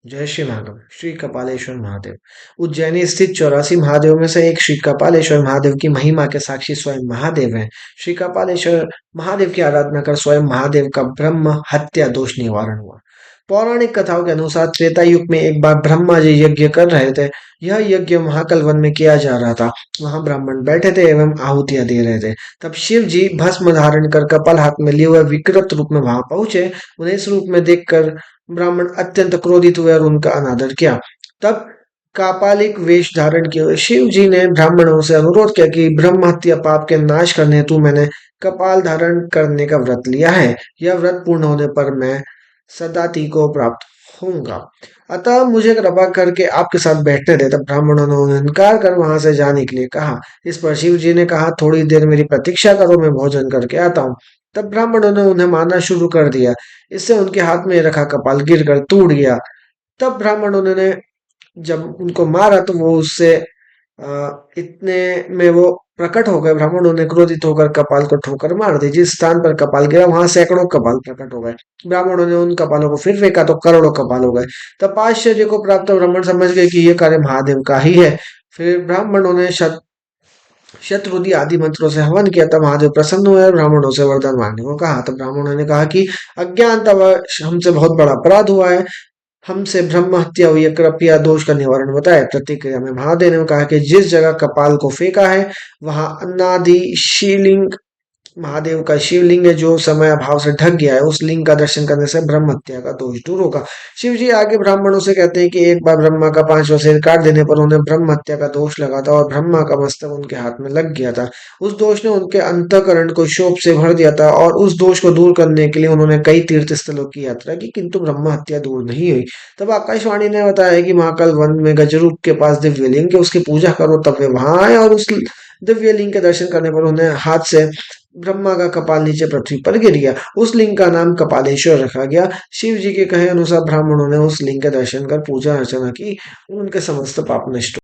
जय श्री महादेव। श्री कपालेश्वर महादेव उज्जैनी स्थित 84 महादेव में से एक श्री कपालेश्वर महादेव की महिमा के साक्षी स्वयं महादेव हैं। श्री कपालेश्वर महादेव की आराधना कर स्वयं महादेव का ब्रह्म हत्या दोष निवारण हुआ। पौराणिक कथाओं के अनुसार त्रेता युग में एक बार ब्रह्मा जी यज्ञ कर रहे थे। यह यज्ञ महाकल वन में किया जा रहा था। वहां ब्राह्मण बैठे थे एवं आहुतियां दे रहे थे। तब शिव जी भस्म धारण कर कपाल हाथ में लिए हुए विकृत रूप में वहां पहुंचे। उन्हें इस रूप में देखकर ब्राह्मण अत्यंत क्रोधित हुए और उनका अनादर किया। तब कापालिक वेश धारण किए हुए शिव जी ने ब्राह्मणों से अनुरोध किया कि ब्रह्म हत्या पाप के नाश करने हेतु मैंने कपाल धारण करने का व्रत लिया है। यह व्रत पूर्ण होने पर मैं सदाती को प्राप्त होऊंगा। अतः मुझे कृपा करके आपके साथ बैठने दे। तब ब्राह्मणों ने उन्हें इनकार कर वहां से जाने के लिए कहा। इस पर शिव जी ने कहा, थोड़ी देर मेरी प्रतीक्षा करो, मैं भोजन करके आता हूँ। तब ब्राह्मणों ने उन्हें मारना शुरू कर दिया। इससे उनके हाथ में रखा कपाल गिरकर टूट गया। तब ब्राह्मणों ने जब उनको मारा तो वो उससे इतने में वो प्रकट हो गए। ब्राह्मणों ने क्रोधित होकर कपाल को ठोकर मार दी। जिस स्थान पर कपाल गिरा वहां सैकड़ों कपाल प्रकट हो गए। ब्राह्मणों ने उन कपालों को फिर फेंका तो करोड़ों कपाल हो गए। तब आश्चर्य को प्राप्त ब्राह्मण समझ गए कि ये कार्य महादेव का ही है। फिर ब्राह्मणों ने शतरुद्धि आदि मंत्रों से हवन किया। तब महादेव प्रसन्न हुए और ब्राह्मणों से वरदान मांगने को कहा। तब ब्राह्मणों ने कहा कि अज्ञानतावश हमसे बहुत बड़ा अपराध हुआ है। हमसे ब्रह्म हत्या हुई है, कृपया दोष का निवारण बताए। प्रतिक्रिया में महादेव ने कहा कि जिस जगह कपाल को फेंका है वहां अनादि शिवलिंग महादेव का शिवलिंग है जो समय अभाव से ढक गया है। उस लिंग का दर्शन करने से ब्रह्म हत्या का दोष दूर होगा। शिव जी आगे ब्राह्मणों से कहते हैं कि एक बार ब्रह्मा का 5वां सिर काट देने पर उन्हें ब्रह्म हत्या का दोष लगा था और ब्रह्मा का मस्तक उनके हाथ में लग गया था। उस दोष ने उनके अंतःकरण को शोक से भर दिया था और उस दोष को दूर करने के लिए उन्होंने कई तीर्थ स्थलों की यात्रा की, किंतु ब्रह्म हत्या दूर नहीं हुई। तब आकाशवाणी ने बताया कि महाकाल वन में गजरूप के पास दिव्य लिंग है, उसकी पूजा करो। तब वे वहां आए और उस दिव्य लिंग के दर्शन करने पर उन्हें हाथ से ब्रह्मा का कपाल नीचे पृथ्वी पर गिर गया। उस लिंग का नाम कपालेश्वर रखा गया। शिव जी के कहे अनुसार ब्राह्मणों ने उस लिंग के दर्शन कर पूजा अर्चना की। उनके समस्त पाप नष्ट